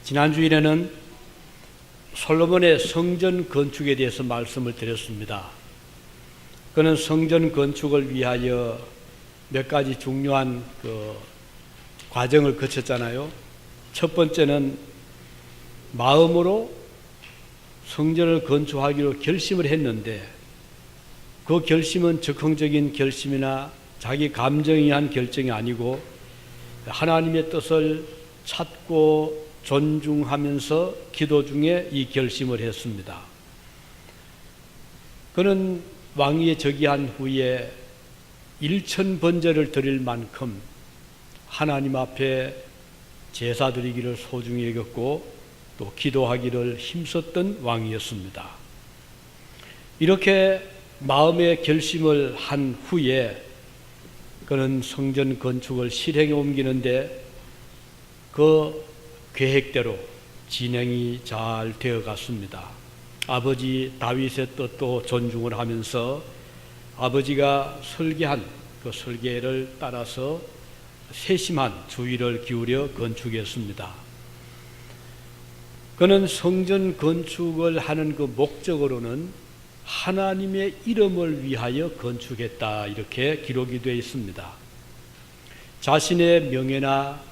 지난 주일에는 솔로몬의 성전 건축에 대해서 말씀을 드렸습니다. 그는 성전 건축을 위하여 몇 가지 중요한 과정을 거쳤잖아요. 첫 번째는 마음으로 성전을 건축하기로 결심을 했는데, 그 결심은 즉흥적인 결심이나 자기 감정이 한 결정이 아니고 하나님의 뜻을 찾고 존중하면서 기도 중에 이 결심을 했습니다. 그는 왕위에 즉위한 후에 1000번제를 드릴 만큼 하나님 앞에 제사 드리기를 소중히 여겼고 또 기도하기를 힘썼던 왕이었습니다. 이렇게 마음의 결심을 한 후에 그는 성전 건축을 실행에 옮기는데 그 계획대로 진행이 잘 되어 갔습니다. 아버지 다윗의 뜻도 존중을 하면서 아버지가 설계한 그 설계를 따라서 세심한 주의를 기울여 건축했습니다. 그는 성전 건축을 하는 그 목적으로는 하나님의 이름을 위하여 건축했다, 이렇게 기록이 되어 있습니다. 자신의 명예나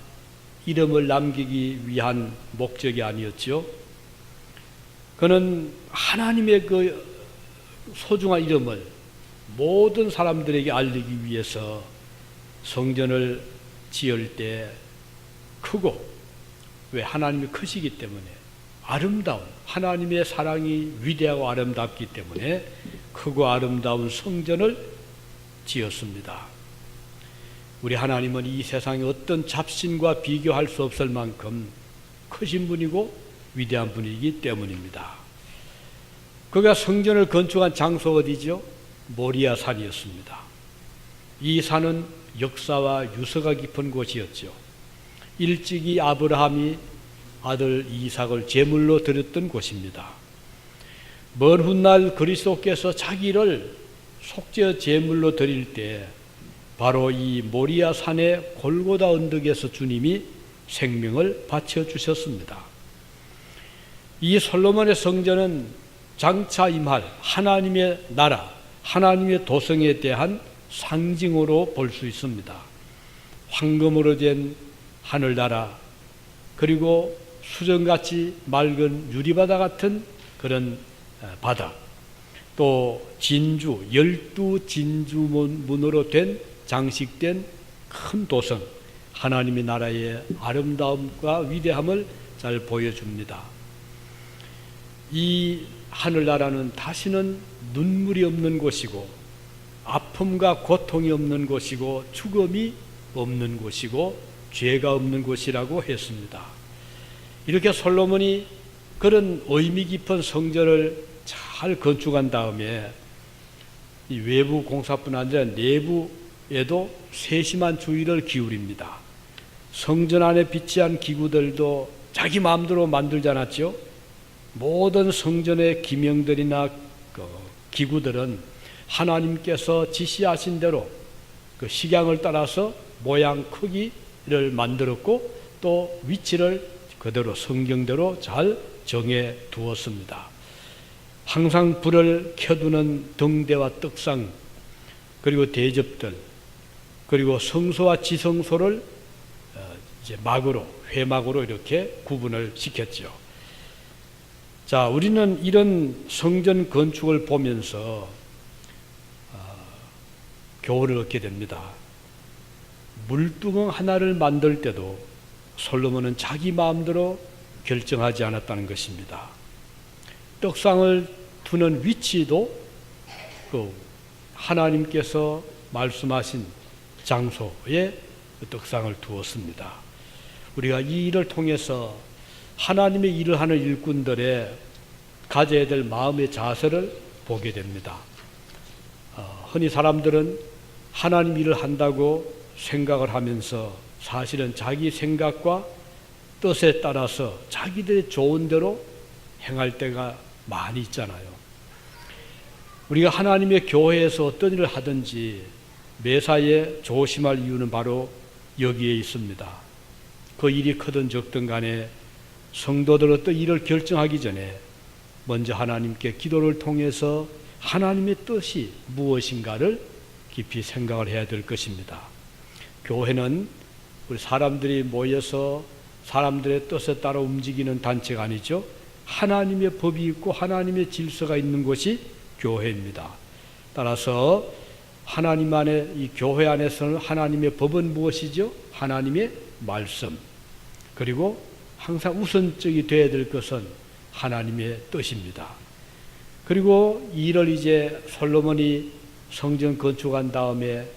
이름을 남기기 위한 목적이 아니었죠. 그는 하나님의 그 소중한 이름을 모든 사람들에게 알리기 위해서 성전을 지을 때 크고, 왜 하나님이 크시기 때문에 아름다운, 하나님의 사랑이 위대하고 아름답기 때문에 크고 아름다운 성전을 지었습니다. 우리 하나님은 이 세상의 어떤 잡신과 비교할 수 없을 만큼 크신 분이고 위대한 분이기 때문입니다. 그가 성전을 건축한 장소 어디죠? 모리아 산이었습니다. 이 산은 역사와 유서가 깊은 곳이었죠. 일찍이 아브라함이 아들 이삭을 제물로 드렸던 곳입니다. 먼 훗날 그리스도께서 자기를 속죄 제물로 드릴 때 바로 이 모리아 산의 골고다 언덕에서 주님이 생명을 바쳐 주셨습니다. 이 솔로몬의 성전은 장차 임할 하나님의 나라, 하나님의 도성에 대한 상징으로 볼 수 있습니다. 황금으로 된 하늘나라, 그리고 수정같이 맑은 유리바다 같은 그런 바다, 또 진주, 12진주문으로 된 장식된 큰 도성, 하나님의 나라의 아름다움과 위대함을 잘 보여줍니다. 이 하늘나라는 다시는 눈물이 없는 곳이고 아픔과 고통이 없는 곳이고 죽음이 없는 곳이고 죄가 없는 곳이라고 했습니다. 이렇게 솔로몬이 그런 의미 깊은 성전을 잘 건축한 다음에 이 외부 공사뿐 아니라 내부에도 세심한 주의를 기울입니다. 성전 안에 비치한 기구들도 자기 마음대로 만들지 않았죠. 모든 성전의 기명들이나 기구들은 하나님께서 지시하신 대로 그 식양을 따라서 모양 크기를 만들었고 또 위치를 그대로 성경대로 잘 정해 두었습니다. 항상 불을 켜두는 등대와 떡상, 그리고 대접들, 그리고 성소와 지성소를 이제 막으로, 회막으로 이렇게 구분을 시켰죠. 자, 우리는 이런 성전 건축을 보면서 교훈을 얻게 됩니다. 물두멍 하나를 만들 때도 솔로몬은 자기 마음대로 결정하지 않았다는 것입니다. 떡상을 두는 위치도 하나님께서 말씀하신 장소에 떡상을 두었습니다. 우리가 이 일을 통해서 하나님의 일을 하는 일꾼들의 가져야 될 마음의 자세를 보게 됩니다. 흔히 사람들은 하나님 일을 한다고 생각을 하면서 사실은 자기 생각과 뜻에 따라서 자기들의 좋은 대로 행할 때가 많이 있잖아요. 우리가 하나님의 교회에서 어떤 일을 하든지 매사에 조심할 이유는 바로 여기에 있습니다. 그 일이 크든 적든 간에 성도들 어떤 일을 결정하기 전에 먼저 하나님께 기도를 통해서 하나님의 뜻이 무엇인가를 깊이 생각을 해야 될 것입니다. 교회는 우리 사람들이 모여서 사람들의 뜻에 따라 움직이는 단체가 아니죠. 하나님의 법이 있고 하나님의 질서가 있는 곳이 교회입니다. 따라서 하나님 안에, 이 교회 안에서는 하나님의 법은 무엇이죠? 하나님의 말씀. 그리고 항상 우선적이 되어야 될 것은 하나님의 뜻입니다. 그리고 이를 이제 솔로몬이 성전 건축한 다음에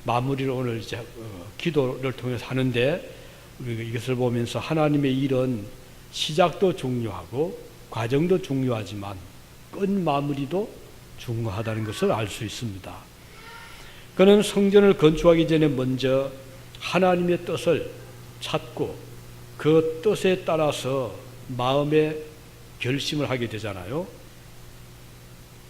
마무리를 오늘 이제 기도를 통해서 하는데, 우리가 이것을 보면서 하나님의 일은 시작도 중요하고 과정도 중요하지만 끝 마무리도 중요하다는 것을 알 수 있습니다. 그는 성전을 건축하기 전에 먼저 하나님의 뜻을 찾고 그 뜻에 따라서 마음의 결심을 하게 되잖아요.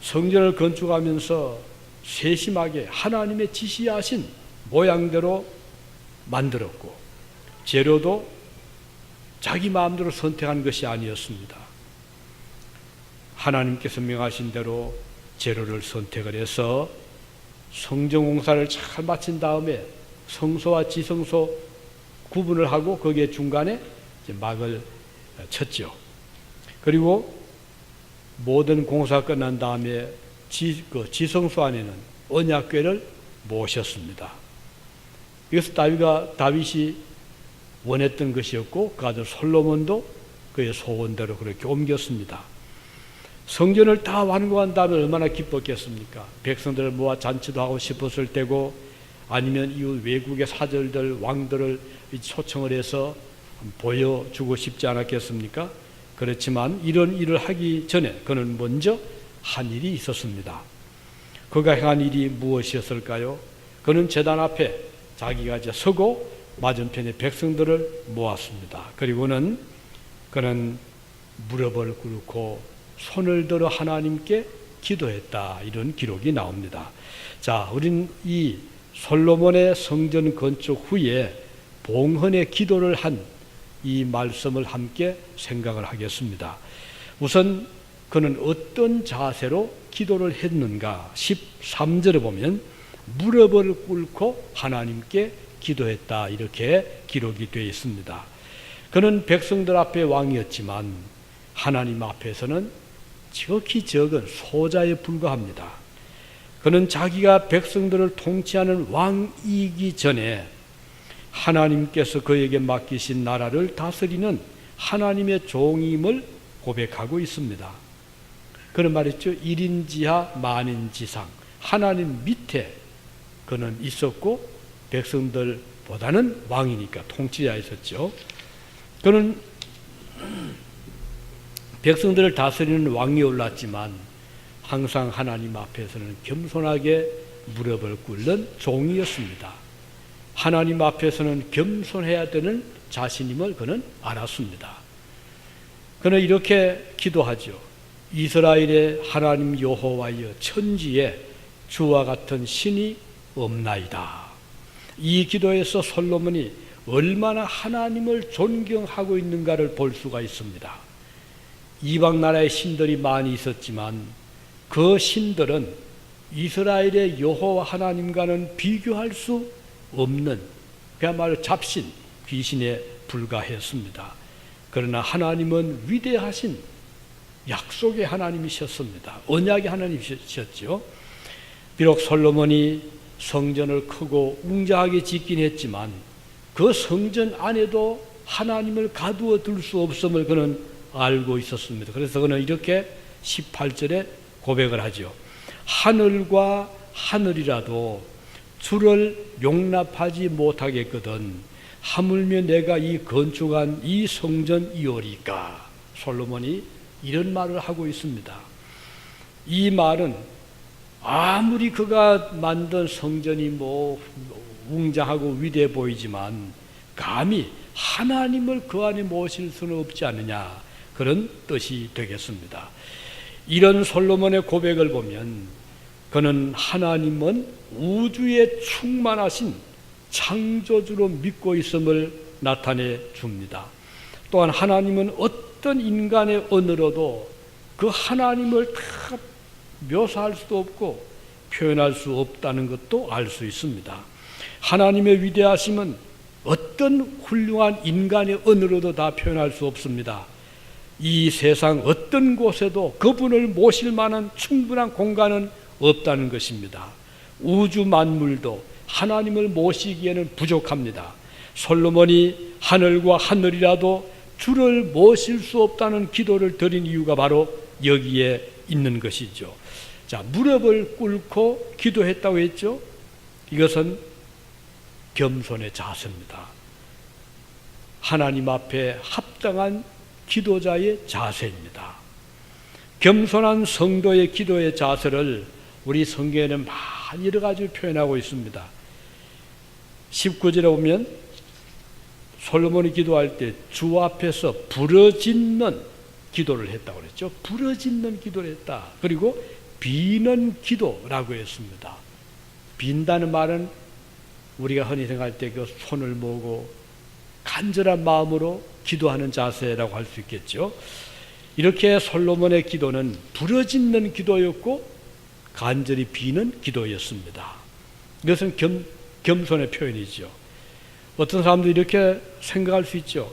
성전을 건축하면서 세심하게 하나님의 지시하신 모양대로 만들었고, 재료도 자기 마음대로 선택한 것이 아니었습니다. 하나님께서 명하신 대로 재료를 선택을 해서 성전 공사를 잘 마친 다음에 성소와 지성소 구분을 하고 거기에 중간에 이제 막을 쳤죠. 그리고 모든 공사가 끝난 다음에 지성소 안에는 언약궤를 모셨습니다. 이것은 다윗이 원했던 것이었고 그 아들 솔로몬도 그의 소원대로 그렇게 옮겼습니다. 성전을 다 완공한 다음에 얼마나 기뻤겠습니까? 백성들을 모아 잔치도 하고 싶었을 때고, 아니면 이웃 외국의 사절들, 왕들을 초청을 해서 보여주고 싶지 않았겠습니까? 그렇지만 이런 일을 하기 전에 그는 먼저 한 일이 있었습니다. 그가 행한 일이 무엇이었을까요? 그는 제단 앞에 자기가 이제 서고 맞은편에 백성들을 모았습니다. 그리고는 그는 무릎을 꿇고 손을 들어 하나님께 기도했다, 이런 기록이 나옵니다. 자, 우리는 이 솔로몬의 성전 건축 후에 봉헌의 기도를 한 이 말씀을 함께 생각을 하겠습니다. 우선 그는 어떤 자세로 기도를 했는가? 13절에 보면 무릎을 꿇고 하나님께 기도했다, 이렇게 기록이 되어 있습니다. 그는 백성들 앞에 왕이었지만 하나님 앞에서는 지극히 적은 소자에 불과합니다. 그는 자기가 백성들을 통치하는 왕이기 전에 하나님께서 그에게 맡기신 나라를 다스리는 하나님의 종임을 고백하고 있습니다. 그런 말했죠. 1인지하 만인지상, 하나님 밑에 그는 있었고 백성들보다는 왕이니까 통치자였었죠. 그는 백성들을 다스리는 왕이 올랐지만 항상 하나님 앞에서는 겸손하게 무릎을 꿇는 종이었습니다. 하나님 앞에서는 겸손해야 되는 자신임을 그는 알았습니다. 그는 이렇게 기도하죠. 이스라엘의 하나님 여호와여, 천지에 주와 같은 신이 없나이다. 이 기도에서 솔로몬이 얼마나 하나님을 존경하고 있는가를 볼 수가 있습니다. 이방 나라의 신들이 많이 있었지만 그 신들은 이스라엘의 여호와 하나님과는 비교할 수 없는 그야말로 잡신, 귀신에 불과했습니다. 그러나 하나님은 위대하신 약속의 하나님이셨습니다. 언약의 하나님이셨죠. 비록 솔로몬이 성전을 크고 웅장하게 짓긴 했지만 그 성전 안에도 하나님을 가두어 둘 수 없음을 그는 알고 있었습니다. 그래서 그는 이렇게 18절에 고백을 하죠. 하늘과 하늘이라도 주를 용납하지 못하겠거든 하물며 내가 이 건축한 이 성전이오리까. 솔로몬이 이런 말을 하고 있습니다. 이 말은 아무리 그가 만든 성전이 웅장하고 위대해 보이지만 감히 하나님을 그 안에 모실 수는 없지 않느냐, 그런 뜻이 되겠습니다. 이런 솔로몬의 고백을 보면 그는 하나님은 우주에 충만하신 창조주로 믿고 있음을 나타내 줍니다. 또한 하나님은 어떤 인간의 언어로도 그 하나님을 다 묘사할 수도 없고 표현할 수 없다는 것도 알 수 있습니다. 하나님의 위대하심은 어떤 훌륭한 인간의 언어로도 다 표현할 수 없습니다. 이 세상 어떤 곳에도 그분을 모실 만한 충분한 공간은 없다는 것입니다. 우주 만물도 하나님을 모시기에는 부족합니다. 솔로몬이 하늘과 하늘이라도 주를 모실 수 없다는 기도를 드린 이유가 바로 여기에 있는 것이죠. 자, 무릎을 꿇고 기도했다고 했죠. 이것은 겸손의 자세입니다. 하나님 앞에 합당한 기도자의 자세입니다. 겸손한 성도의 기도의 자세를 우리 성경에는 많이 여러 가지로 표현하고 있습니다. 19절에 보면 솔로몬이 기도할 때 주 앞에서 부르짖는 기도를 했다고 그랬죠. 부르짖는 기도를 했다. 그리고 비는 기도라고 했습니다. 빈다는 말은 우리가 흔히 생각할 때 그 손을 모으고 간절한 마음으로 기도하는 자세라고 할 수 있겠죠. 이렇게 솔로몬의 기도는 부르짖는 기도였고 간절히 비는 기도였습니다. 이것은 겸손의 표현이죠. 어떤 사람들이 이렇게 생각할 수 있죠.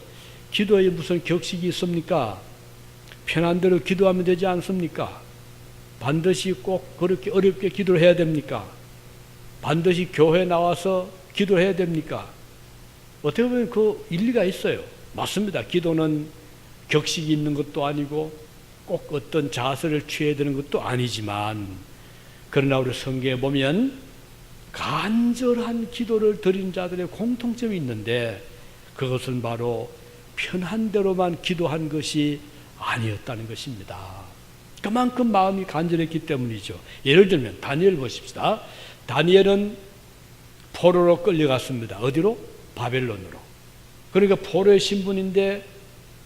기도에 무슨 격식이 있습니까? 편한 대로 기도하면 되지 않습니까? 반드시 꼭 그렇게 어렵게 기도를 해야 됩니까? 반드시 교회 나와서 기도를 해야 됩니까? 어떻게 보면 그 일리가 있어요. 맞습니다. 기도는 격식이 있는 것도 아니고 꼭 어떤 자세를 취해야 되는 것도 아니지만, 그러나 우리 성경에 보면 간절한 기도를 드린 자들의 공통점이 있는데 그것은 바로 편한 대로만 기도한 것이 아니었다는 것입니다. 그만큼 마음이 간절했기 때문이죠. 예를 들면 다니엘 보십시다. 다니엘은 포로로 끌려갔습니다. 어디로? 바벨론으로. 그러니까 포로의 신분인데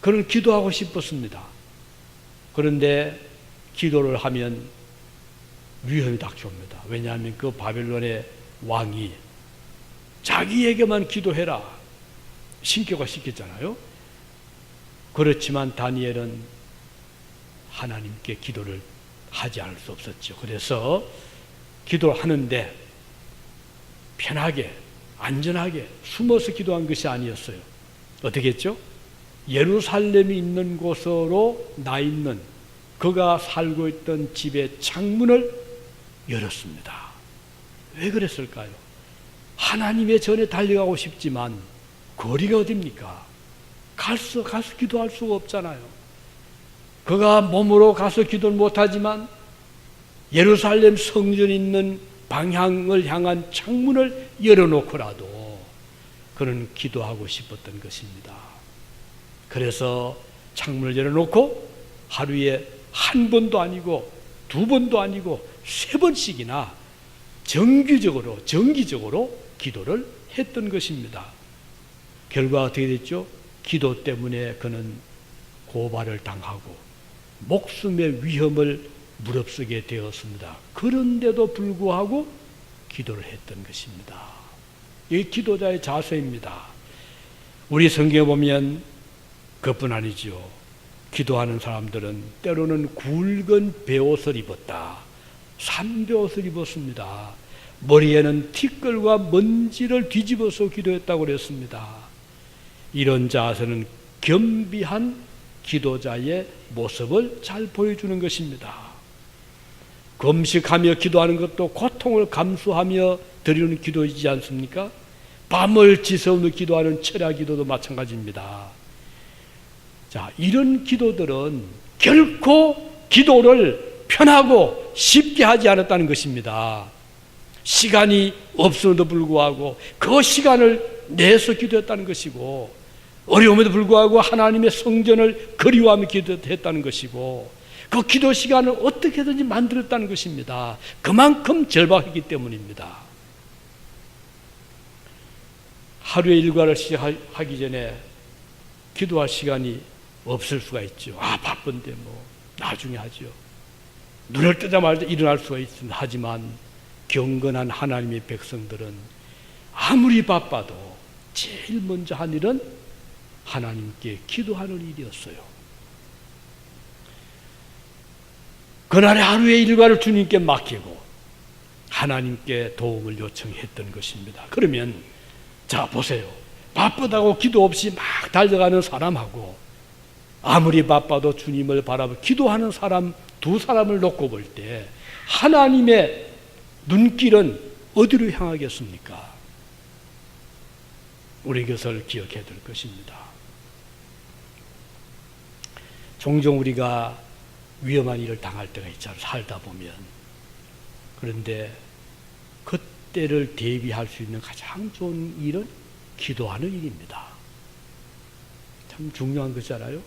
그는 기도하고 싶었습니다. 그런데 기도를 하면 위험이 닥쳐옵니다. 왜냐하면 그 바벨론의 왕이 자기에게만 기도해라 신격화 시켰잖아요. 그렇지만 다니엘은 하나님께 기도를 하지 않을 수 없었죠. 그래서 기도를 하는데 편하게 안전하게 숨어서 기도한 것이 아니었어요. 어떻게 했죠? 예루살렘이 있는 곳으로 나 있는 그가 살고 있던 집의 창문을 열었습니다. 왜 그랬을까요? 하나님의 전에 달려가고 싶지만 거리가 어딥니까? 가서 기도할 수가 없잖아요. 그가 몸으로 가서 기도를 못하지만 예루살렘 성전이 있는 방향을 향한 창문을 열어놓고라도 그는 기도하고 싶었던 것입니다. 그래서 창문을 열어놓고 하루에 한 번도 아니고 두 번도 아니고 세 번씩이나 정기적으로 기도를 했던 것입니다. 결과가 어떻게 됐죠? 기도 때문에 그는 고발을 당하고 목숨의 위험을 무릅쓰게 되었습니다. 그런데도 불구하고 기도를 했던 것입니다. 이 기도자의 자세입니다. 우리 성경에 보면 그뿐 아니죠. 기도하는 사람들은 때로는 굵은 베옷을 입었다. 산베옷을 입었습니다. 머리에는 티끌과 먼지를 뒤집어서 기도했다고 그랬습니다. 이런 자세는 겸비한 기도자의 모습을 잘 보여주는 것입니다. 금식하며 기도하는 것도 고통을 감수하며 드리는 기도이지 않습니까? 밤을 지새우며 기도하는 철야 기도도 마찬가지입니다. 자, 이런 기도들은 결코 기도를 편하고 쉽게 하지 않았다는 것입니다. 시간이 없음에도 불구하고 그 시간을 내서 기도했다는 것이고, 어려움에도 불구하고 하나님의 성전을 그리워하며 기도했다는 것이고, 그 기도 시간을 어떻게든지 만들었다는 것입니다. 그만큼 절박했기 때문입니다. 하루의 일과를 시작하기 전에 기도할 시간이 없을 수가 있죠. 바쁜데 나중에 하죠. 눈을 뜨자마자 일어날 수가 있습니다. 하지만 경건한 하나님의 백성들은 아무리 바빠도 제일 먼저 한 일은 하나님께 기도하는 일이었어요. 그날의 하루의 일과를 주님께 맡기고 하나님께 도움을 요청했던 것입니다. 그러면 자 보세요. 바쁘다고 기도 없이 막 달려가는 사람하고 아무리 바빠도 주님을 바라보고 기도하는 사람 두 사람을 놓고 볼 때 하나님의 눈길은 어디로 향하겠습니까? 우리 이것을 기억해야 될 것입니다. 종종 우리가 위험한 일을 당할 때가 있잖아요. 살다 보면. 그런데 그때를 대비할 수 있는 가장 좋은 일은 기도하는 일입니다. 참 중요한 거잖아요.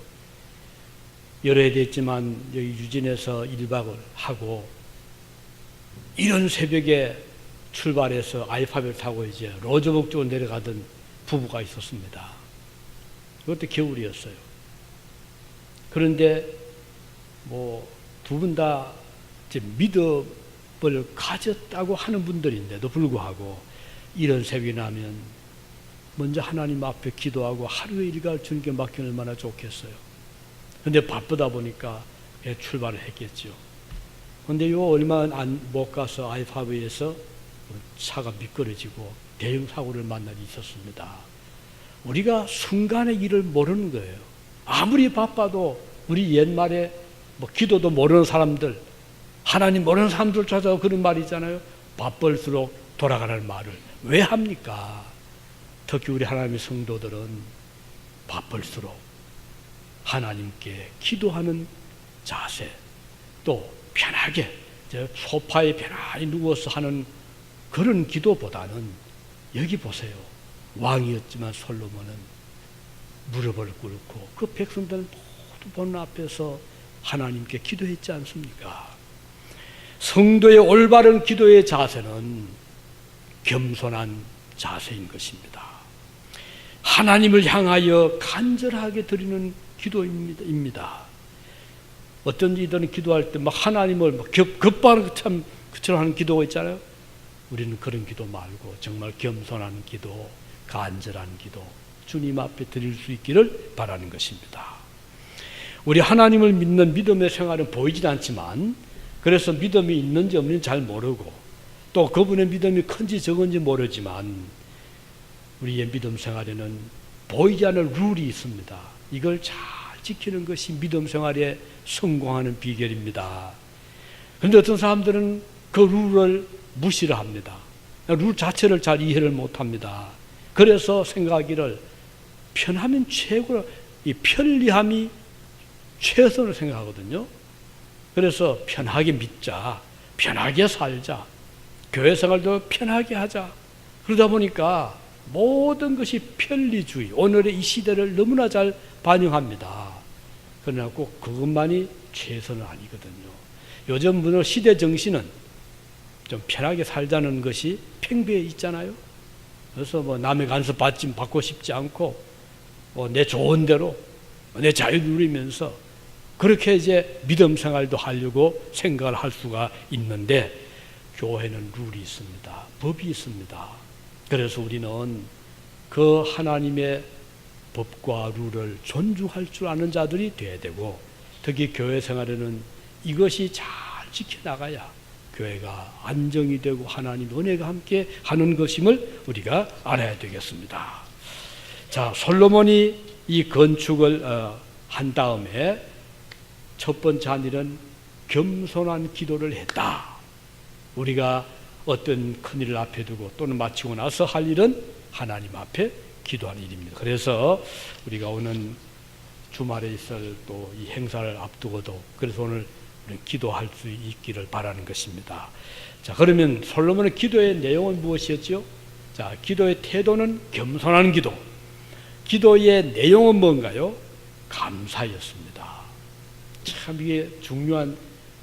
여러 해 됐지만 여기 유진에서 1박을 하고 이런 새벽에 출발해서 알파벳 타고 이제 로즈북 쪽으로 내려가던 부부가 있었습니다. 그것도 겨울이었어요. 그런데 뭐 두 분 다 믿음을 가졌다고 하는 분들인데도 불구하고 이런 새벽이 나면 먼저 하나님 앞에 기도하고 하루의 일과를 주님께 맡기면 얼마나 좋겠어요. 그런데 바쁘다 보니까 출발을 했겠죠. 그런데 요 얼마 못 가서 알파벳에서 차가 미끄러지고 대형 사고를 만난 일이 있었습니다. 우리가 순간의 일을 모르는 거예요. 아무리 바빠도 우리 옛말에 뭐 기도도 모르는 사람들, 하나님 모르는 사람들 찾아서 그런 말이 있잖아요. 바쁠수록 돌아가라는 말을 왜 합니까? 특히 우리 하나님의 성도들은 바쁠수록 하나님께 기도하는 자세, 또 편하게 소파에 편안히 누워서 하는 그런 기도보다는 여기 보세요. 왕이었지만 솔로몬은 무릎을 꿇고 그 백성들 모두 보는 앞에서 하나님께 기도했지 않습니까? 성도의 올바른 기도의 자세는 겸손한 자세인 것입니다. 하나님을 향하여 간절하게 드리는 기도입니다. 어떤 이들은 기도할 때 막 하나님을 막 급박하는 것처럼 하는 기도가 있잖아요. 우리는 그런 기도 말고 정말 겸손한 기도, 간절한 기도, 주님 앞에 드릴 수 있기를 바라는 것입니다. 우리 하나님을 믿는 믿음의 생활은 보이진 않지만 그래서 믿음이 있는지 없는지 잘 모르고 또 그분의 믿음이 큰지 적은지 모르지만 우리의 믿음 생활에는 보이지 않는 룰이 있습니다. 이걸 잘 지키는 것이 믿음 생활에 성공하는 비결입니다. 그런데 어떤 사람들은 그 룰을 무시를 합니다. 룰 자체를 잘 이해를 못합니다. 그래서 생각하기를 편하면 최고로, 이 편리함이 최선을 생각하거든요. 그래서 편하게 믿자, 편하게 살자, 교회 생활도 편하게 하자. 그러다 보니까 모든 것이 편리주의, 오늘의 이 시대를 너무나 잘 반영합니다. 그러나 꼭 그것만이 최선은 아니거든요. 요즘 문화 시대 정신은 좀 편하게 살자는 것이 팽배해 있잖아요. 그래서 뭐 남의 간섭 받고 싶지 않고 내 좋은 대로 내 자유 누리면서 그렇게 이제 믿음 생활도 하려고 생각을 할 수가 있는데 교회는 룰이 있습니다. 법이 있습니다. 그래서 우리는 그 하나님의 법과 룰을 존중할 줄 아는 자들이 되어야 되고 특히 교회 생활에는 이것이 잘 지켜나가야 교회가 안정이 되고 하나님 은혜가 함께 하는 것임을 우리가 알아야 되겠습니다. 자, 솔로몬이 이 건축을 한 다음에 첫 번째 한 일은 겸손한 기도를 했다. 우리가 어떤 큰일을 앞에 두고 또는 마치고 나서 할 일은 하나님 앞에 기도하는 일입니다. 그래서 우리가 오는 주말에 있을 또 이 행사를 앞두고도 그래서 오늘 기도할 수 있기를 바라는 것입니다. 자, 그러면 솔로몬의 기도의 내용은 무엇이었죠? 자, 기도의 태도는 겸손한 기도. 기도의 내용은 뭔가요? 감사였습니다. 참 이게 중요한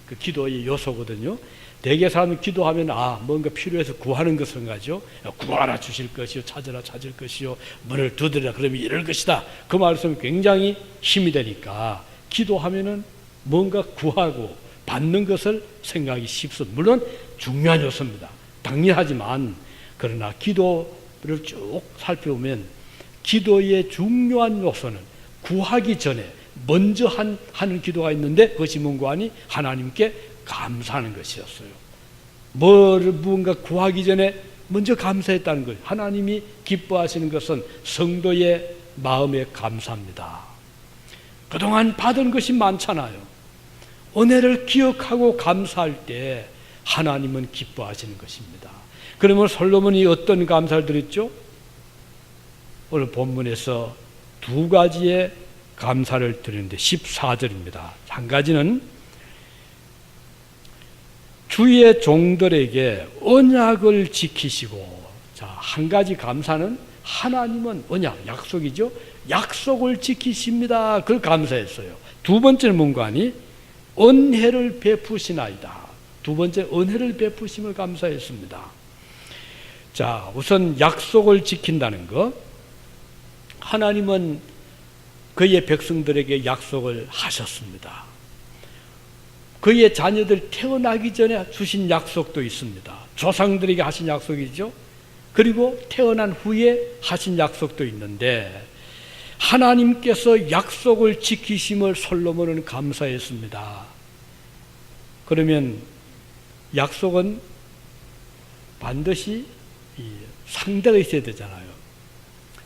그 기도의 요소거든요. 대개 사람은 기도하면 뭔가 필요해서 구하는 것은 가죠. 구하라 주실 것이요, 찾으라 찾을 것이요, 문을 두드리라 그러면 이럴 것이다. 그 말씀은 굉장히 힘이 되니까 기도하면은 뭔가 구하고 받는 것을 생각하기 쉽습니다. 물론 중요한 요소입니다. 당연하지만 그러나 기도를 쭉 살펴보면 기도의 중요한 요소는 구하기 전에 먼저 하는 기도가 있는데 그것이 뭔가 하니 하나님께 감사하는 것이었어요. 무언가 구하기 전에 먼저 감사했다는 거예요. 하나님이 기뻐하시는 것은 성도의 마음에 감사합니다. 그동안 받은 것이 많잖아요. 은혜를 기억하고 감사할 때 하나님은 기뻐하시는 것입니다. 그러면 솔로몬이 어떤 감사를 드렸죠? 오늘 본문에서 두 가지의 감사를 드리는데 14절입니다. 한 가지는 주의 종들에게 언약을 지키시고, 자, 한 가지 감사는 하나님은 언약, 약속이죠. 약속을 지키십니다. 그걸 감사했어요. 두 번째는 뭔가 하니 은혜를 베푸시나이다. 두 번째 은혜를 베푸심을 감사했습니다. 자, 우선 약속을 지킨다는 것. 하나님은 그의 백성들에게 약속을 하셨습니다. 그의 자녀들 태어나기 전에 주신 약속도 있습니다. 조상들에게 하신 약속이죠. 그리고 태어난 후에 하신 약속도 있는데 하나님께서 약속을 지키심을 솔로몬은 감사했습니다. 그러면 약속은 반드시 상대가 있어야 되잖아요.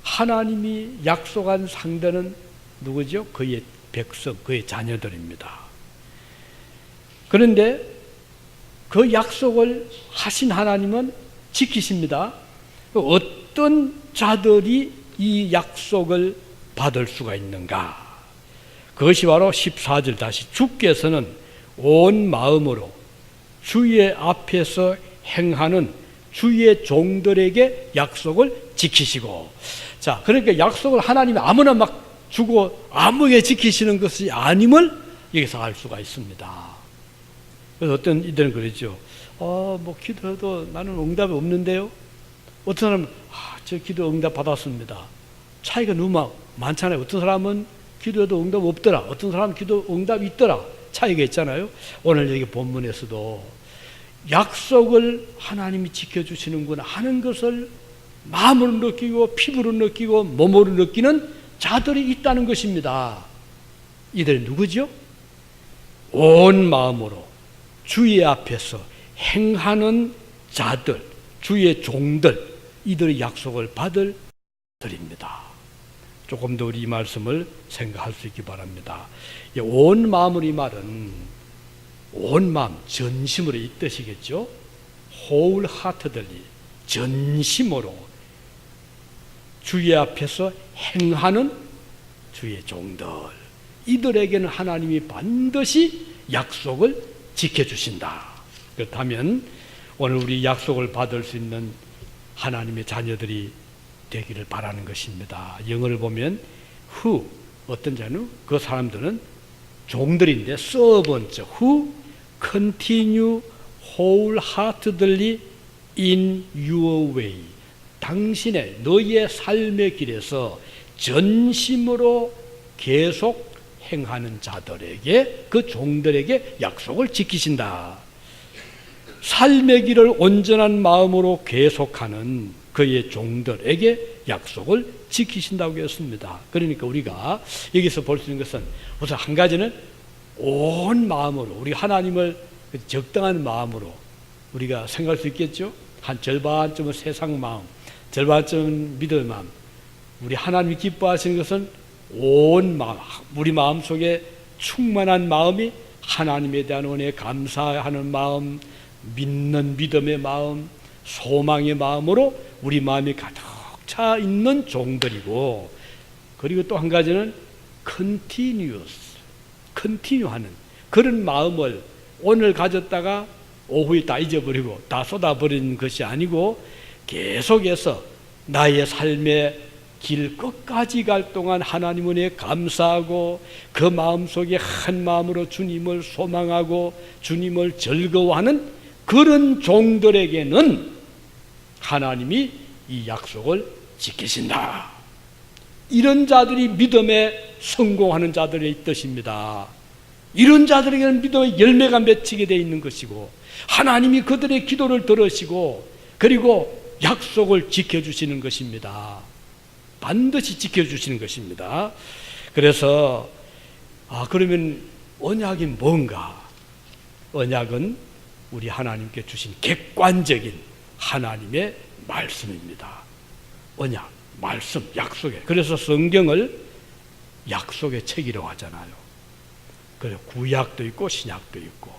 하나님이 약속한 상대는 누구죠? 그의 백성, 그의 자녀들입니다. 그런데 그 약속을 하신 하나님은 지키십니다. 어떤 자들이 이 약속을 받을 수가 있는가? 그것이 바로 14절 다시 주께서는 온 마음으로 주의 앞에서 행하는 주의 종들에게 약속을 지키시고, 자, 그러니까 약속을 하나님이 아무나 막 주고 아무게 지키시는 것이 아님을 여기서 알 수가 있습니다. 그래서 어떤 이들은 그러죠. 뭐 기도해도 나는 응답이 없는데요. 어떤 사람은 저 기도 응답 받았습니다. 차이가 너무 많잖아요. 어떤 사람은 기도해도 응답 없더라. 어떤 사람은 기도 응답이 있더라. 차이가 있잖아요. 오늘 여기 본문에서도 약속을 하나님이 지켜주시는구나 하는 것을 마음으로 느끼고 피부로 느끼고 몸으로 느끼는 자들이 있다는 것입니다. 이들은 누구죠? 온 마음으로 주의 앞에서 행하는 자들, 주의 종들, 이들의 약속을 받을 들입니다. 조금 더 우리 이 말씀을 생각할 수 있기 바랍니다. 온 마음으로 이 말은 온 마음, 전심으로 이 뜻이겠죠. wholeheartedly, 전심으로 주의 앞에서 행하는 주의 종들, 이들에게는 하나님이 반드시 약속을 지켜주신다. 그렇다면 오늘 우리 약속을 받을 수 있는 하나님의 자녀들이 되기를 바라는 것입니다. 영어를 보면 who, 어떤 자는 그 사람들은 종들인데 servants who continue wholeheartedly in your way, 당신의 너희의 삶의 길에서 전심으로 계속 행하는 자들에게, 그 종들에게 약속을 지키신다. 삶의 길을 온전한 마음으로 계속하는 그의 종들에게 약속을 지키신다고 했습니다. 그러니까 우리가 여기서 볼 수 있는 것은 우선 한 가지는 온 마음으로, 우리 하나님을 적당한 마음으로 우리가 생각할 수 있겠죠. 한 절반쯤은 세상 마음, 절반쯤은 믿음의 마음. 우리 하나님이 기뻐하시는 것은 온 마음, 우리 마음 속에 충만한 마음이 하나님에 대한 은혜에 감사하는 마음, 믿는 믿음의 마음, 소망의 마음으로 우리 마음이 가득 차 있는 종들이고, 그리고 또 한 가지는 컨티뉴하는 그런 마음을 오늘 가졌다가 오후에 다 잊어버리고 다 쏟아버리는 것이 아니고 계속해서 나의 삶의 길 끝까지 갈 동안 하나님 은혜에 감사하고 그 마음속에 한 마음으로 주님을 소망하고 주님을 즐거워하는 그런 종들에게는 하나님이 이 약속을 지키신다. 이런 자들이 믿음에 성공하는 자들의 뜻입니다. 이런 자들에게는 믿음의 열매가 맺히게 되어 있는 것이고 하나님이 그들의 기도를 들으시고 그리고 약속을 지켜주시는 것입니다. 반드시 지켜주시는 것입니다. 그래서 그러면 언약이 뭔가? 언약은 우리 하나님께 주신 객관적인 하나님의 말씀입니다. 언약, 말씀, 약속에. 그래서 성경을 약속의 책이라고 하잖아요. 그래서 구약도 있고 신약도 있고.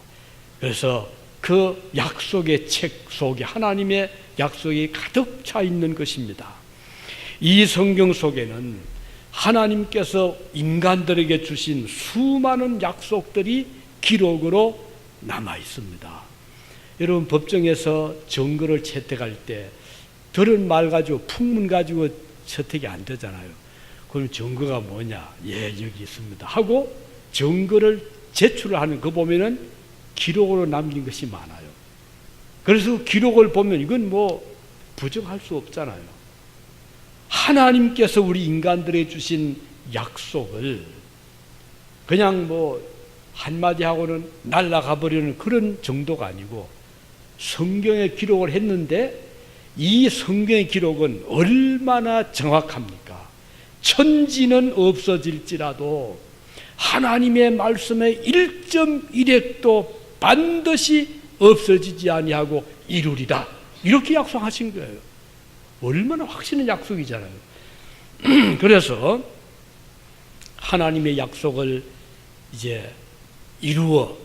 그래서 그 약속의 책 속에 하나님의 약속이 가득 차 있는 것입니다. 이 성경 속에는 하나님께서 인간들에게 주신 수많은 약속들이 기록으로 남아 있습니다. 여러분, 법정에서 증거를 채택할 때 들은 말 가지고 풍문 가지고 채택이 안 되잖아요. 그럼 증거가 뭐냐? 예, 여기 있습니다 하고 증거를 제출을 하는 거 보면은 기록으로 남긴 것이 많아요. 그래서 기록을 보면 이건 뭐 부정할 수 없잖아요. 하나님께서 우리 인간들에게 주신 약속을 그냥 뭐 한마디 하고는 날아가 버리는 그런 정도가 아니고 성경에 기록을 했는데 이 성경의 기록은 얼마나 정확합니까? 천지는 없어질지라도 하나님의 말씀의 1.1핵도 반드시 없어지지 아니하고 이루리라, 이렇게 약속하신 거예요. 얼마나 확신의 약속이잖아요. 그래서 하나님의 약속을 이제 이루어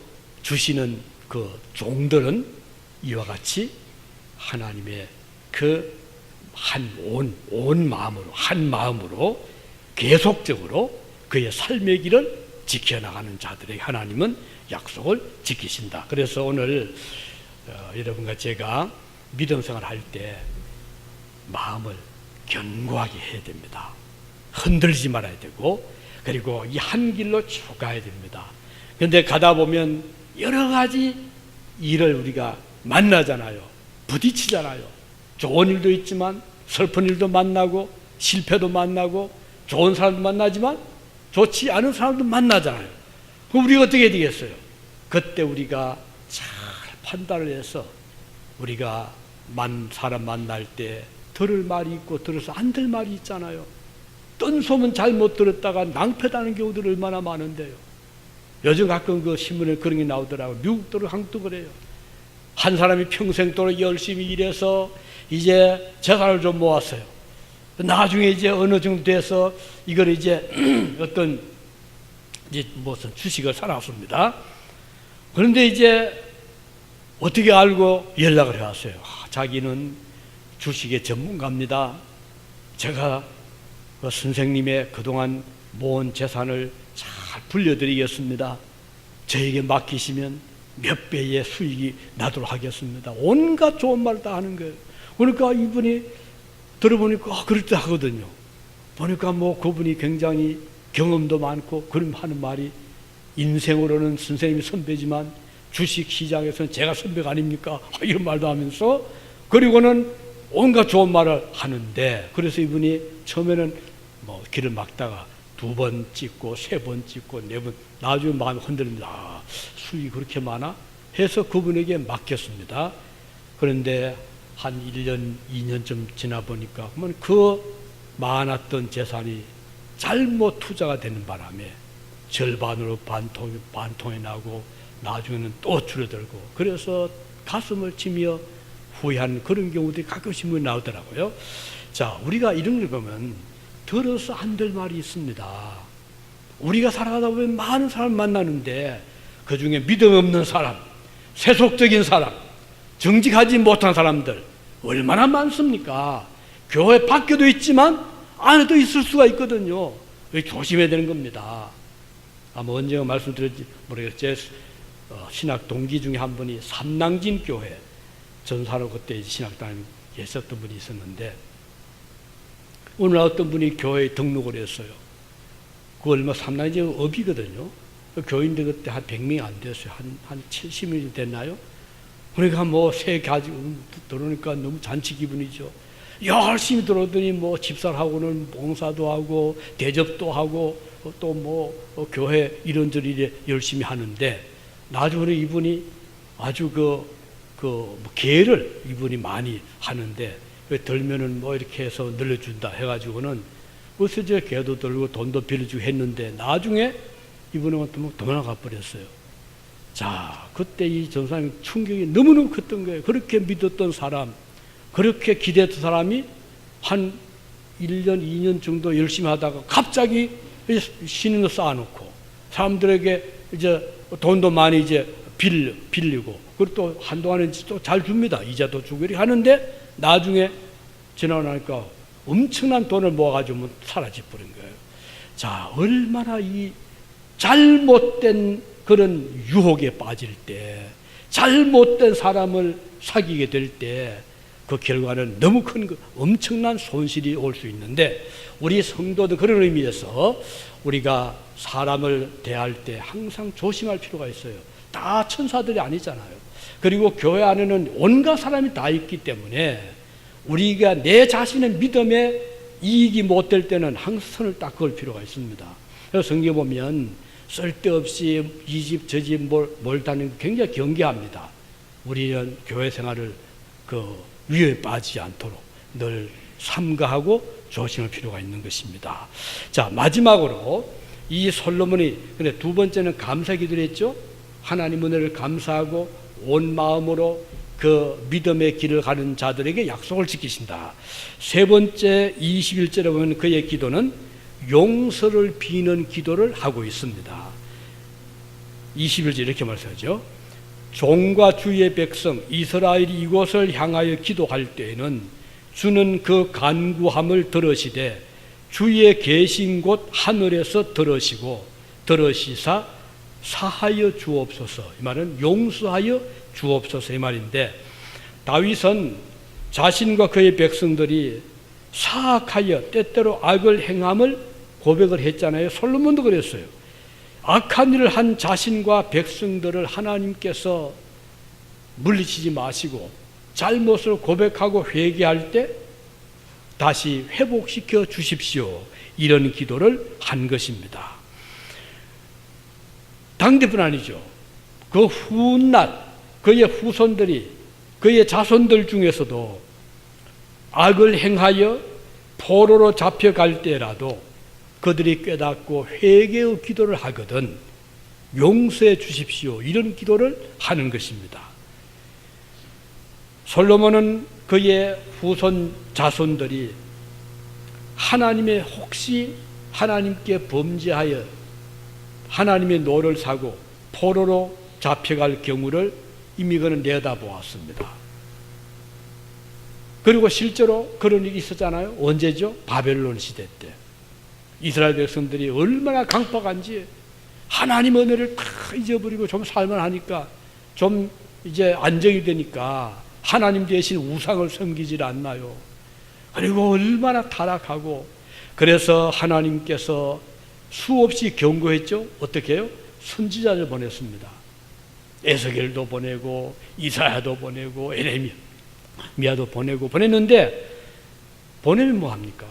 주시는 그 종들은 이와 같이 하나님의 그 온 마음으로, 한 마음으로 계속적으로 그의 삶의 길을 지켜나가는 자들에게 하나님은 약속을 지키신다. 그래서 오늘 여러분과 제가 믿음 생활할 때 마음을 견고하게 해야 됩니다. 흔들지 말아야 되고, 그리고 이 한 길로 쭉 가야 됩니다. 그런데 가다 보면 여러 가지 일을 우리가 만나잖아요. 부딪히잖아요. 좋은 일도 있지만 슬픈 일도 만나고 실패도 만나고 좋은 사람도 만나지만 좋지 않은 사람도 만나잖아요. 그럼 우리가 어떻게 해야 되겠어요? 그때 우리가 잘 판단을 해서 우리가 사람 만날 때 들을 말이 있고 들어서 안 될 말이 있잖아요. 뜬 소문 잘못 들었다가 낭패다는 경우들 얼마나 많은데요. 요즘 가끔 그 신문에 그런 게 나오더라고요. 미국도 한국도 그래요. 한 사람이 평생 동안 열심히 일해서 이제 재산을 좀 모았어요. 나중에 이제 어느 정도 돼서 이걸 이제 어떤 이제 무슨 주식을 사놨습니다. 그런데 이제 어떻게 알고 연락을 해왔어요. 자기는 주식의 전문가입니다. 제가 그 선생님의 그동안 모은 재산을 잘 불려드리겠습니다. 저에게 맡기시면 몇 배의 수익이 나도록 하겠습니다. 온갖 좋은 말 다 하는 거예요. 그러니까 이분이 들어보니까 그럴듯 하거든요. 보니까 뭐 그분이 굉장히 경험도 많고 그럼 하는 말이 인생으로는 선생님이 선배지만 주식 시장에서는 제가 선배가 아닙니까? 이런 말도 하면서, 그리고는 온갖 좋은 말을 하는데, 그래서 이분이 처음에는 뭐 길을 막다가 2번 찍고 3번 찍고 4번, 나중에 마음이 흔들립니다. 수익이 그렇게 많아? 해서 그분에게 맡겼습니다. 그런데 한 1년, 2년쯤 지나 보니까 그러면 그 많았던 재산이 잘못 투자가 되는 바람에 절반으로 반통이 나고 나중에는 또 줄어들고, 그래서 가슴을 치며 후회한 그런 경우들이 가끔 신문에 나오더라고요. 자, 우리가 이런 걸 보면 들어서 안 될 말이 있습니다. 우리가 살아가다 보면 많은 사람 만나는데 그 중에 믿음 없는 사람, 세속적인 사람, 정직하지 못한 사람들 얼마나 많습니까? 교회 밖에도 있지만 안에도 있을 수가 있거든요. 조심해야 되는 겁니다. 아마 언제가 말씀드렸지 모르겠어요. 제 신학 동기 중에 한 분이 삼낭진 교회 전사로 그때 신학당에 계셨던 분이 있었는데, 오늘 어떤 분이 교회에 등록을 했어요. 그 얼마 삼낭진 업이거든요. 교인들 그때 한 100명이 안 됐어요. 한 70명이 됐나요? 그러니까 뭐 새 가지고 들어오니까 너무 잔치 기분이죠. 열심히 들어오더니 뭐 집사하고는 봉사도 하고 대접도 하고 또 뭐 교회 이런저런 열심히 하는데, 나중에 이분이 아주 계를 이분이 많이 하는데, 들면은 뭐 이렇게 해서 늘려준다 해가지고는 그래서 이제 개도 들고 돈도 빌려주고 했는데 나중에 이분은 도망가 버렸어요. 자, 그때 이 전사님 충격이 너무너무 컸던 거예요. 그렇게 믿었던 사람, 그렇게 기대했던 사람이 한 1년, 2년 정도 열심히 하다가 갑자기 신인을 쌓아놓고 사람들에게 이제 돈도 많이 이제 빌리고 그리고 또 한동안은 또 잘 줍니다. 이자도 주고 이렇게 하는데 나중에 지나고 나니까 엄청난 돈을 모아가지고 사라져버린 거예요. 자, 얼마나 이 잘못된 그런 유혹에 빠질 때, 잘못된 사람을 사귀게 될 때 그 결과는 너무 큰 엄청난 손실이 올 수 있는데 우리 성도도 그런 의미에서 우리가 사람을 대할 때 항상 조심할 필요가 있어요. 다 천사들이 아니잖아요. 그리고 교회 안에는 온갖 사람이 다 있기 때문에 우리가 내 자신의 믿음에 이익이 못 될 때는 항상 선을 딱 그을 필요가 있습니다. 그래서 성경에 보면 쓸데없이 이 집 저 집 몰다는 굉장히 경계합니다. 우리는 교회 생활을 위험에 빠지지 않도록 늘 삼가하고 조심할 필요가 있는 것입니다. 자, 마지막으로 이 솔로몬이 근데 두 번째는 감사 기도를 했죠. 하나님 은혜를 감사하고 온 마음으로 그 믿음의 길을 가는 자들에게 약속을 지키신다. 세 번째 21절에 보면 그의 기도는 용서를 비는 기도를 하고 있습니다. 21절 이렇게 말씀하죠. 종과 주의 백성 이스라엘이 이곳을 향하여 기도할 때에는 주는 그 간구함을 들으시되 주의 계신 곳 하늘에서 들으시사 사하여 주옵소서. 이 말은 용서하여 주옵소서 이 말인데 다윗은 자신과 그의 백성들이 사악하여 때때로 악을 행함을 고백을 했잖아요. 솔로몬도 그랬어요. 악한 일을 한 자신과 백성들을 하나님께서 물리치지 마시고 잘못을 고백하고 회개할 때 다시 회복시켜 주십시오. 이런 기도를 한 것입니다. 당대뿐 아니죠. 그 훗날 그의 후손들이 그의 자손들 중에서도 악을 행하여 포로로 잡혀갈 때라도 그들이 깨닫고 회개의 기도를 하거든 용서해 주십시오. 이런 기도를 하는 것입니다. 솔로몬은 그의 후손 자손들이 하나님의 혹시 하나님께 범죄하여 하나님의 노를 사고 포로로 잡혀갈 경우를 이미 그는 내다보았습니다. 그리고 실제로 그런 일이 있었잖아요. 언제죠? 바벨론 시대 때 이스라엘 백성들이 얼마나 강박한지 하나님 은혜를 다 잊어버리고 좀 살만하니까 좀 이제 안정이 되니까 하나님 대신 우상을 섬기질 않나요? 그리고 얼마나 타락하고 그래서 하나님께서 수없이 경고했죠. 어떻게 해요? 선지자를 보냈습니다. 에스겔도 보내고 이사야도 보내고 에레미야도 보냈는데 보내면 뭐합니까?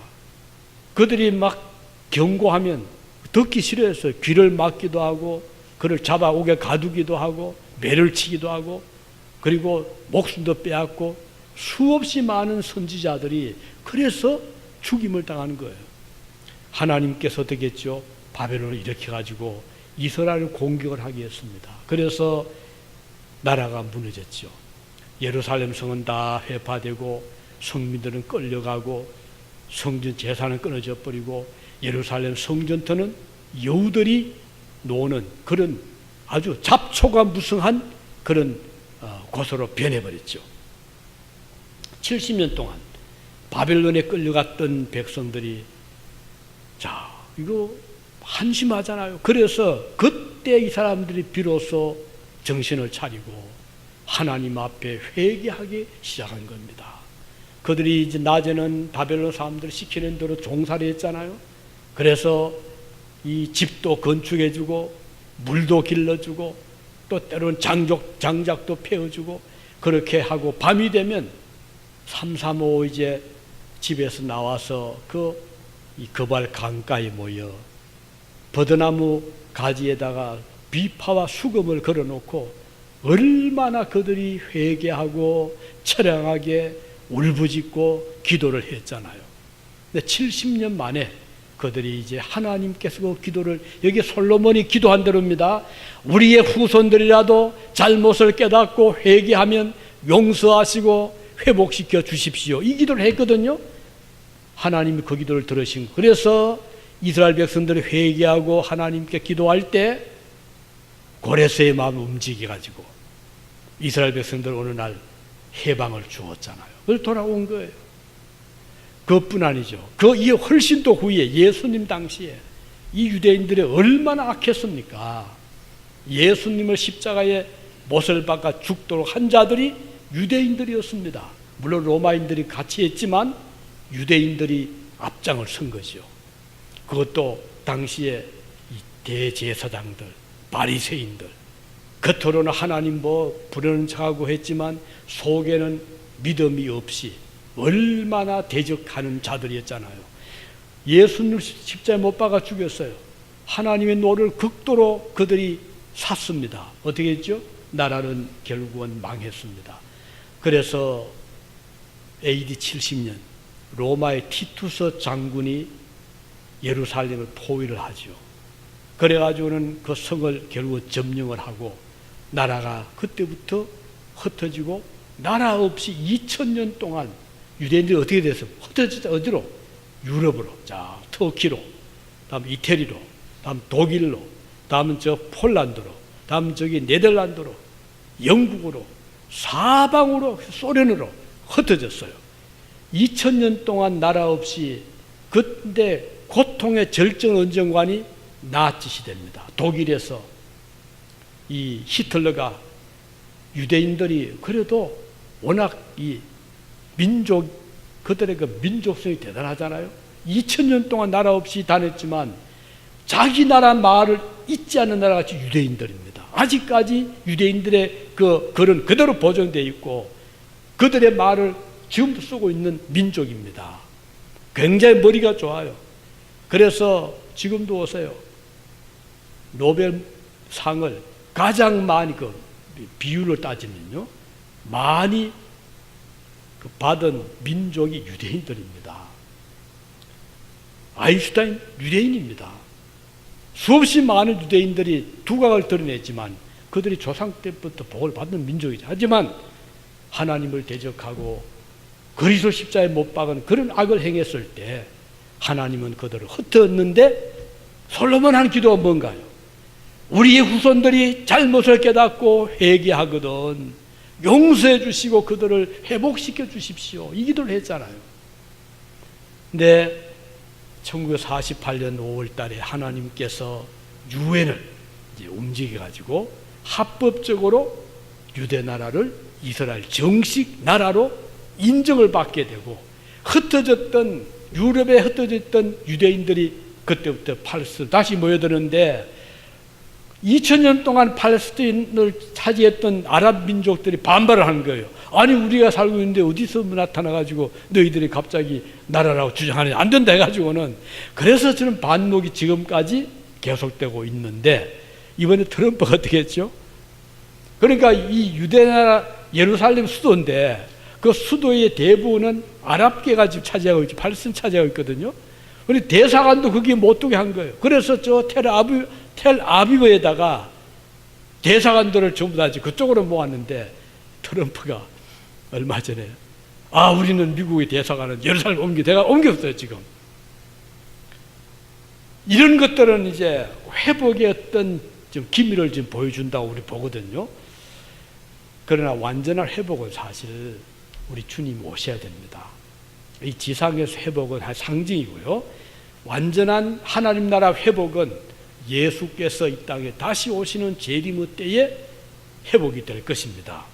그들이 막 경고하면 듣기 싫어했어요. 귀를 막기도 하고 그를 잡아 옥에 가두기도 하고 매를 치기도 하고 그리고 목숨도 빼앗고 수없이 많은 선지자들이 그래서 죽임을 당하는 거예요. 하나님께서 어떻게 했죠? 바벨론을 일으켜가지고 이스라엘을 공격을 하게 했습니다. 그래서 나라가 무너졌죠. 예루살렘 성은 다 회파되고 성민들은 끌려가고 성전 재산은 끊어져 버리고 예루살렘 성전터는 여우들이 노는 그런 아주 잡초가 무성한 그런 곳으로 변해버렸죠. 70년 동안 바벨론에 끌려갔던 백성들이 자 이거 한심하잖아요. 그래서 그때 이 사람들이 비로소 정신을 차리고 하나님 앞에 회개하기 시작한 겁니다. 그들이 이제 낮에는 바벨론 사람들 시키는 대로 종살이 했잖아요. 그래서 이 집도 건축해주고 물도 길러주고 또 때로는 장작도 패워주고 그렇게 하고 밤이 되면 3, 3, 5 이제 집에서 나와서 이 거발 강가에 모여 버드나무 가지에다가 비파와 수금을 걸어놓고 얼마나 그들이 회개하고 처량하게 울부짖고 기도를 했잖아요. 근데 70년 만에 그들이 이제 하나님께서 그 기도를, 여기 솔로몬이 기도한 대로입니다. 우리의 후손들이라도 잘못을 깨닫고 회개하면 용서하시고 회복시켜 주십시오. 이 기도를 했거든요. 하나님이 그 기도를 들으신 거. 그래서 이스라엘 백성들이 회개하고 하나님께 기도할 때 고레스의 마음을 움직여가지고 이스라엘 백성들 어느 날 해방을 주었잖아요. 그래서 돌아온 거예요. 그것뿐 아니죠. 이 훨씬 더 후에 예수님 당시에 이 유대인들이 얼마나 악했습니까? 예수님을 십자가에 못을 박아 죽도록 한 자들이 유대인들이었습니다. 물론 로마인들이 같이 했지만 유대인들이 앞장을 선 거죠. 그것도 당시에 이 대제사장들, 바리새인들, 겉으로는 하나님 부르는 척하고 했지만 속에는 믿음이 없이 얼마나 대적하는 자들이었잖아요. 예수님을 십자가에 못 박아 죽였어요. 하나님의 노를 극도로 그들이 샀습니다. 어떻게 했죠? 나라는 결국은 망했습니다. 그래서 AD 70년 로마의 티투스 장군이 예루살렘을 포위를 하죠. 그래가지고는 그 성을 결국 점령을 하고 나라가 그때부터 흩어지고 나라 없이 2000년 동안 유대인들이 어떻게 됐어요? 흩어졌죠. 어디로? 유럽으로, 자 터키로, 다음 이태리로, 다음 독일로, 다음은 폴란드로, 다음 네덜란드로, 영국으로, 사방으로, 소련으로 흩어졌어요. 2000년 동안 나라 없이, 그때 고통의 절정 언정관이 나치 시대입니다. 독일에서 이 히틀러가 유대인들이 그래도 워낙 이 그들의 그 민족성이 대단하잖아요. 2000년 동안 나라 없이 다녔지만 자기 나라 말을 잊지 않는 나라가 유대인들입니다. 아직까지 유대인들의 그 글은 그대로 보존되어 있고 그들의 말을 지금도 쓰고 있는 민족입니다. 굉장히 머리가 좋아요. 그래서 지금도 오세요. 노벨상을 가장 많이 비율로 따지면요, 많이 받은 민족이 유대인들입니다. 아인슈타인 유대인입니다. 수없이 많은 유대인들이 두각을 드러냈지만 그들이 조상 때부터 복을 받는 민족이죠. 하지만 하나님을 대적하고 그리스도 십자가에 못 박은 그런 악을 행했을 때 하나님은 그들을 흩었는데 솔로몬 한 기도가 뭔가요? 우리의 후손들이 잘못을 깨닫고 회개하거든 용서해 주시고 그들을 회복시켜 주십시오. 이 기도를 했잖아요. 근데 1948년 5월 달에 하나님께서 유엔을 이제 움직여가지고 합법적으로 유대 나라를 이스라엘 정식 나라로 인정을 받게 되고 흩어졌던 유럽에 흩어졌던 유대인들이 그때부터 팔레스타인 다시 모여드는데 2000년 동안 팔레스타인을 차지했던 아랍 민족들이 반발을 하는 거예요. 아니 우리가 살고 있는데 어디서 나타나가지고 너희들이 갑자기 나라라고 주장하느냐, 안 된다 해가지고는. 그래서 저는 반목이 지금까지 계속되고 있는데 이번에 트럼프가 어떻게 했죠? 그러니까 이 유대나라 예루살렘 수도인데 그 수도의 대부분은 아랍계가 지금 차지하고 있죠. 팔레스타인 차지하고 있거든요. 그런데 대사관도 거기에 못 두게 한 거예요. 그래서 텔아비브에다가 대사관들을 전부 다 그쪽으로 모았는데 트럼프가 얼마 전에 우리는 미국의 대사관은 예루살렘 내가 옮겼어요. 지금 이런 것들은 이제 회복의 어떤 좀 기미를 지금 보여준다고 우리 보거든요. 그러나 완전한 회복은 사실 우리 주님 오셔야 됩니다. 이 지상에서 회복은 상징이고요. 완전한 하나님 나라 회복은 예수께서 이 땅에 다시 오시는 재림의 때에 회복이 될 것입니다.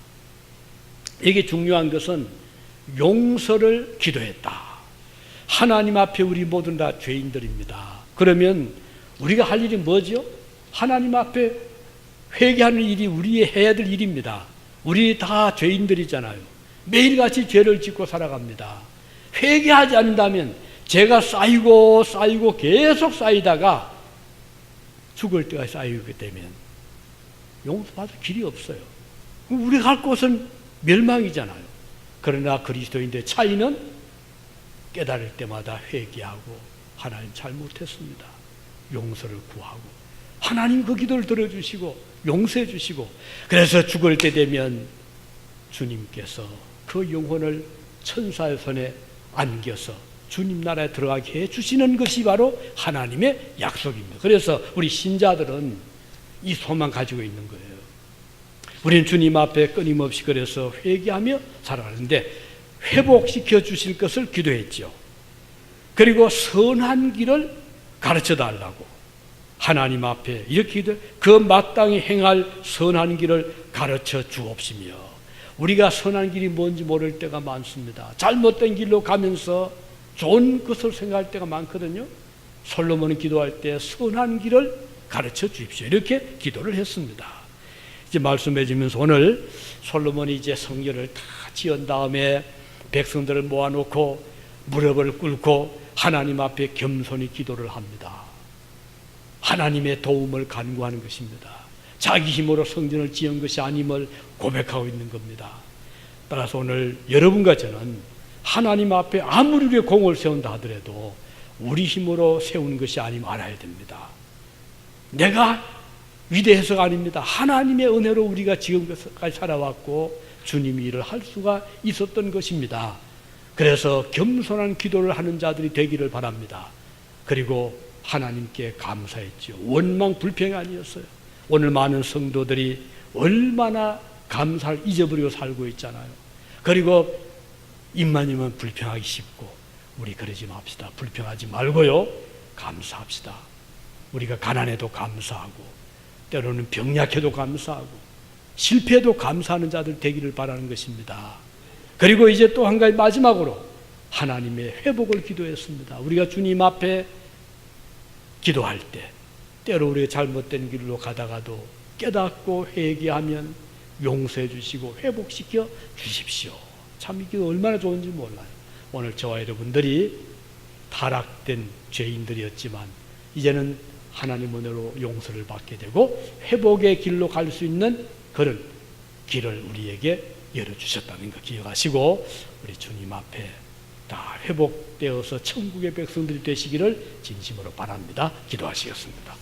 이게 중요한 것은 용서를 기도했다. 하나님 앞에 우리 모두는 다 죄인들입니다. 그러면 우리가 할 일이 뭐죠? 하나님 앞에 회개하는 일이 우리의 해야 될 일입니다. 우리 다 죄인들이잖아요. 매일같이 죄를 짓고 살아갑니다. 회개하지 않는다면 죄가 쌓이고 계속 쌓이다가 죽을 때가 쌓이게 되면 용서받을 길이 없어요. 우리가 갈 곳은 멸망이잖아요. 그러나 그리스도인들의 차이는 깨달을 때마다 회개하고 하나님 잘못했습니다. 용서를 구하고 하나님 그 기도를 들어주시고 용서해 주시고, 그래서 죽을 때 되면 주님께서 그 영혼을 천사의 손에 안겨서 주님 나라에 들어가게 해주시는 것이 바로 하나님의 약속입니다. 그래서 우리 신자들은 이 소망 가지고 있는 거예요. 우리는 주님 앞에 끊임없이 그래서 회개하며 살아가는데 회복시켜 주실 것을 기도했죠. 그리고 선한 길을 가르쳐 달라고 하나님 앞에 이렇게 기도해, 그 마땅히 행할 선한 길을 가르쳐 주옵시며. 우리가 선한 길이 뭔지 모를 때가 많습니다. 잘못된 길로 가면서 좋은 것을 생각할 때가 많거든요. 솔로몬은 기도할 때 선한 길을 가르쳐 주십시오, 이렇게 기도를 했습니다. 이제 말씀해 주면서 오늘 솔로몬이 이제 성전을 다 지은 다음에 백성들을 모아놓고 무릎을 꿇고 하나님 앞에 겸손히 기도를 합니다. 하나님의 도움을 간구하는 것입니다. 자기 힘으로 성전을 지은 것이 아님을 고백하고 있는 겁니다. 따라서 오늘 여러분과 저는 하나님 앞에 아무리 우리의 공을 세운다 하더라도 우리 힘으로 세우는 것이 아니면 알아야 됩니다. 내가 위대해서가 아닙니다. 하나님의 은혜로 우리가 지금까지 살아왔고 주님이 일을 할 수가 있었던 것입니다. 그래서 겸손한 기도를 하는 자들이 되기를 바랍니다. 그리고 하나님께 감사했죠. 원망 불평이 아니었어요. 오늘 많은 성도들이 얼마나 감사를 잊어버리고 살고 있잖아요. 그리고 입만이면 불평하기 쉽고, 우리 그러지 맙시다. 불평하지 말고요, 감사합시다. 우리가 가난해도 감사하고, 때로는 병약해도 감사하고, 실패해도 감사하는 자들 되기를 바라는 것입니다. 그리고 이제 또 한 가지 마지막으로 하나님의 회복을 기도했습니다. 우리가 주님 앞에 기도할 때 때로 우리가 잘못된 길로 가다가도 깨닫고 회개하면 용서해 주시고 회복시켜 주십시오. 참 이게 얼마나 좋은지 몰라요. 오늘 저와 여러분들이 타락된 죄인들이었지만 이제는 하나님 은혜로 용서를 받게 되고 회복의 길로 갈 수 있는 그런 길을 우리에게 열어주셨다는 거 기억하시고, 우리 주님 앞에 다 회복되어서 천국의 백성들이 되시기를 진심으로 바랍니다. 기도하시겠습니다.